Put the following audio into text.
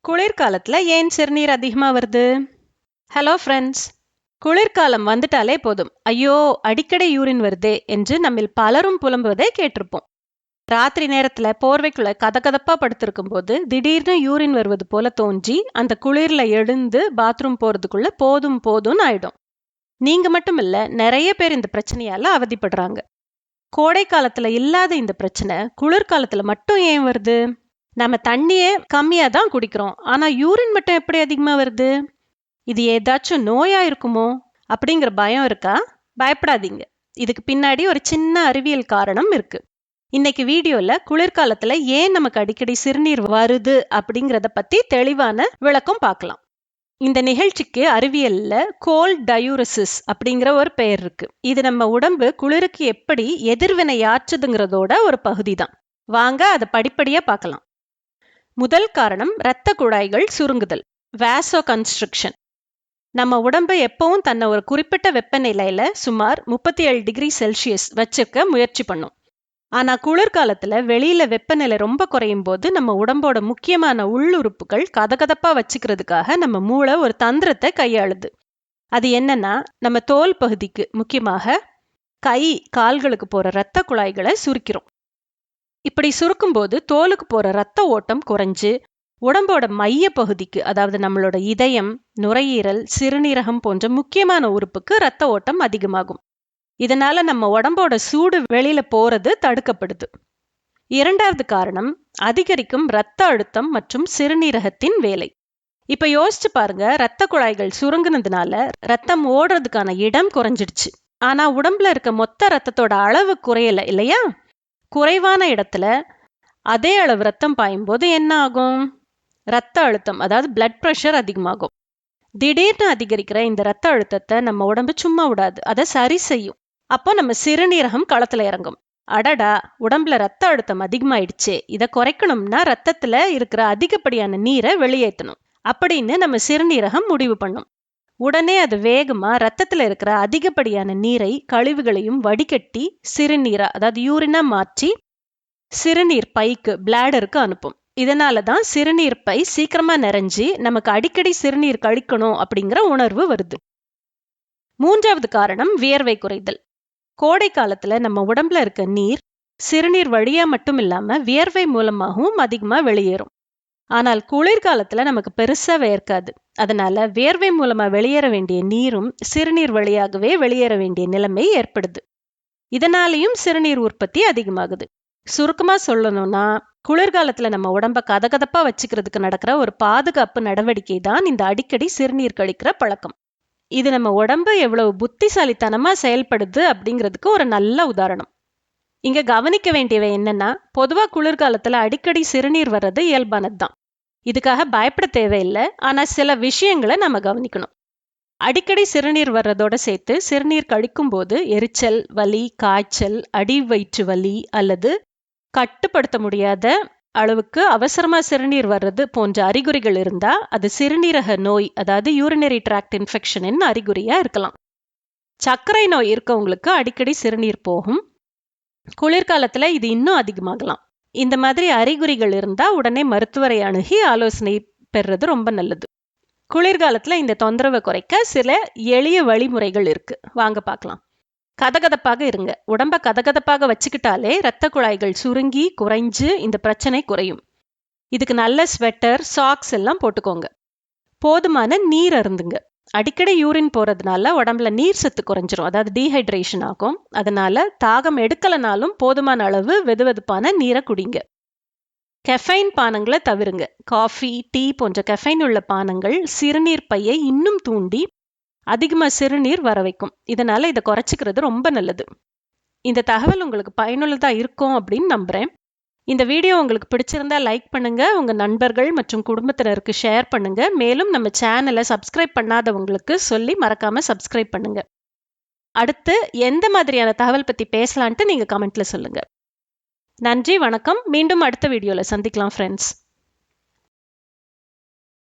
குளிர்காலத்துல ஏன் சிறுநீர் அதிகமா வருது? Hello friends. குளிர்காலம் வந்துட்டாலே போதும், ஐயோ அடிக்கடி யூரின் வருதே என்று நம்மில் பலரும் புலம்புவதை கேட்டிருப்போம். ராத்திரி நேரத்துல போர்வைக்குள்ள கதகதப்பா படுத்திருக்கும் போது திடீர்னு யூரின் வருவது போல தோன்றி அந்த குளிர்ல எழுந்து பாத்ரூம் போறதுக்குள்ள போதும் போதும்னு ஆயிடும். நீங்க மட்டும் இல்ல, நிறைய பேர் இந்த பிரச்சனையால அவதிப்படுறாங்க. கோடை காலத்துல இல்லாத இந்த பிரச்சனை குளிர்காலத்துல மட்டும் ஏன் வருது? நம்ம தண்ணியே கம்மியா தான் குடிக்கிறோம், ஆனா யூரின் மட்டும் எப்படி அதிகமா வருது? இது ஏதாச்சும் நோயா இருக்குமோ அப்படிங்கிற பயம் இருக்கா? பயப்படாதீங்க, இதுக்கு பின்னாடி ஒரு சின்ன அறிவியல் காரணம் இருக்கு. இன்னைக்கு வீடியோல குளிர்காலத்துல ஏன் நமக்கு அடிக்கடி சிறுநீர் வருது அப்படிங்கறத பத்தி தெளிவான விளக்கம் பார்க்கலாம். இந்த நிகழ்ச்சிக்கு அறிவியல்ல கோல்ட் டயூரசிஸ் அப்படிங்கிற ஒரு பெயர் இருக்கு. இது நம்ம உடம்பு குளிருக்கு எப்படி எதிர்வினையாற்றுதுங்கிறதோட ஒரு பகுதி தான். வாங்க அதை படிப்படியா பார்க்கலாம். முதல் காரணம் இரத்த குழாய்கள் சுருங்குதல், வாசோ கன்ஸ்ட்ரக்ஷன். நம்ம உடம்பு எப்பவும் தன்னை ஒரு குறிப்பிட்ட வெப்பநிலையில சுமார் 37 டிகிரி செல்சியஸ் வச்சுக்க முயற்சி பண்ணும். ஆனா குளிர்காலத்துல வெளியில வெப்பநிலை ரொம்ப குறையும் போது நம்ம உடம்போட முக்கியமான உள்ளுறுப்புகள் கதகதப்பா வச்சுக்கிறதுக்காக நம்ம மூளை ஒரு தந்திரத்தை கையாளுது. அது என்னன்னா, நம்ம தோல் பகுதிக்கு, முக்கியமாக கை கால்களுக்கு போற இரத்த குழாய்களை சுருக்கிறோம். இப்படி சுருக்கும் போது தோலுக்கு போற ரத்த ஓட்டம் குறைஞ்சு உடம்போட மைய பகுதிக்கு, அதாவது நம்மளோட இதயம், நுரையீரல், சிறுநீரகம் போன்ற முக்கியமான உறுப்புக்கு ரத்த ஓட்டம் அதிகமாகும். இதனால நம்ம உடம்போட சூடு வெளியில போறது தடுக்கப்படுது. இரண்டாவது காரணம் அதிகரிக்கும் இரத்த அழுத்தம் மற்றும் சிறுநீரகத்தின் வேலை. இப்ப யோசிச்சு பாருங்க, இரத்த குழாய்கள் சுருங்குனதுனால ரத்தம் ஓடுறதுக்கான இடம் குறைஞ்சிடுச்சு. ஆனா உடம்புல இருக்க மொத்த ரத்தத்தோட அளவு குறையல இல்லையா? குறைவான இடத்துல அதே அளவு ரத்தம் பாயும் போது என்ன ஆகும்? ரத்த அழுத்தம், அதாவது பிளட் பிரஷர் அதிகமாகும். திடீர்னு அதிகரிக்கிற இந்த ரத்த அழுத்தத்தை நம்ம உடம்பு சும்மா விடாது, அதை சரி செய்யும். அப்போ நம்ம சிறுநீரகம் களத்துல இறங்கும். அடடா, உடம்புல ரத்த அழுத்தம் அதிகமாயிடுச்சே, இதை குறைக்கணும்னா ரத்தத்துல இருக்கிற அதிகப்படியான நீரை வெளியேற்றணும் அப்படின்னு நம்ம சிறுநீரகம் முடிவு பண்ணும். உடனே அது வேகமா ரத்தத்துல இருக்கிற அதிகப்படியான நீரை, கழிவுகளையும் வடிகட்டி சிறுநீரா, அதாவது யூரினா மாற்றி சிறுநீர் பைக்கு, பிளாடருக்கு அனுப்பும். இதனாலதான் சிறுநீர் பை சீக்கிரமா நிறைஞ்சி நமக்கு அடிக்கடி சிறுநீர் கழிக்கணும் அப்படிங்கிற உணர்வு வருது. மூன்றாவது காரணம் வியர்வை குறைதல். கோடை காலத்துல நம்ம உடம்புல இருக்க நீர் சிறுநீர் வழியா மட்டும் இல்லாம வியர்வை மூலமாகவும் அதிகமா வெளியேறும். ஆனால் குளிர்காலத்துல நமக்கு பெருசா வேர்க்காது. அதனால வியர்வை மூலமா வெளியேற வேண்டிய நீரும் சிறுநீர் வழியாகவே வெளியேற வேண்டிய நிலைமை ஏற்படுது. இதனாலையும் சிறுநீர் உற்பத்தி அதிகமாகுது. சுருக்கமா சொல்லணும்னா, குளிர்காலத்துல நம்ம உடம்ப கதகதப்பா வச்சுக்கிறதுக்கு நடக்கிற ஒரு பாதுகாப்பு நடவடிக்கை தான் இந்த அடிக்கடி சிறுநீர் கழிக்கிற பழக்கம். இது நம்ம உடம்பு எவ்வளவு புத்திசாலித்தனமா செயல்படுது அப்படிங்கிறதுக்கு ஒரு நல்ல உதாரணம். இங்க கவனிக்க வேண்டியவை என்னன்னா, பொதுவா குளிர்காலத்துல அடிக்கடி சிறுநீர் வர்றது இயல்பானதுதான். இதுக்காக பயப்பட தேவையில்லை. ஆனா சில விஷயங்களை நம்ம கவனிக்கணும். அடிக்கடி சிறுநீர் வர்றதோட சேர்த்து சிறுநீர் கழிக்கும் போது எரிச்சல், வலி, காய்ச்சல், அடி வயிற்று வலி அல்லது கட்டுப்படுத்த முடியாத அளவுக்கு அவசரமா சிறுநீர் வர்றது போன்ற அறிகுறிகள் இருந்தா அது சிறுநீரக நோய், அதாவது யூரினரி ட்ராக்ட் இன்ஃபெக்ஷனின் அறிகுறியா இருக்கலாம். சர்க்கரை நோய் இருக்கவங்களுக்கு அடிக்கடி சிறுநீர் போகும். குளிர்காலத்துல இது இன்னும் அதிகமாகலாம். இந்த மாதிரி அறிகுறிகள் இருந்தா உடனே மருத்துவரை அணுகி ஆலோசனை பெறுறது ரொம்ப நல்லது. குளிர்காலத்துல இந்த தொந்தரவை குறைக்க சில எளிய வழிமுறைகள் இருக்கு, வாங்க பார்க்கலாம். கதகதப்பாக இருங்க. உடம்ப கதகதப்பாக வச்சுக்கிட்டாலே இரத்த குழாய்கள் சுருங்கி குறைஞ்சு இந்த பிரச்சனை குறையும். இதுக்கு நல்ல ஸ்வெட்டர், சாக்ஸ் எல்லாம் போட்டுக்கோங்க. போதுமான நீர் அருந்துங்க. அடிக்கடி யூரின் போறதுனால உடம்புல நீர் சத்து குறைஞ்சிரும், அதாவது டீஹைட்ரேஷன் ஆகும். அதனால தாகம் எடுக்கலனாலும் போதுமான அளவு வெதுவெதுப்பான நீரை குடிங்க. கெஃபைன் பானங்களை தவிருங்க. காஃபி, டீ போன்ற கெஃபைன் உள்ள பானங்கள் சிறுநீர் பையை இன்னும் தூண்டி அதிகமா சிறுநீர் வர வைக்கும். இதனால இதை குறைச்சிக்கிறது ரொம்ப நல்லது. இந்த தகவல் உங்களுக்கு பயனுள்ளதா இருக்கும் அப்படின்னு நம்புறேன். இந்த வீடியோ உங்களுக்கு பிடிச்சிருந்தா லைக் பண்ணுங்க, உங்க நண்பர்கள் மற்றும் குடும்பத்தினருக்கு ஷேர் பண்ணுங்க. மேலும் நம்ம சேனலை சப்ஸ்கிரைப் பண்ணாதவங்களுக்கு சொல்லி மறக்காம சப்ஸ்கிரைப் பண்ணுங்க. அடுத்து எந்த மாதிரியான தகவல் பத்தி பேசலான்ட்டு நீங்க கமெண்ட்ல சொல்லுங்க. நன்றி, வணக்கம். மீண்டும் அடுத்த வீடியோல சந்திக்கலாம் ஃப்ரெண்ட்ஸ்.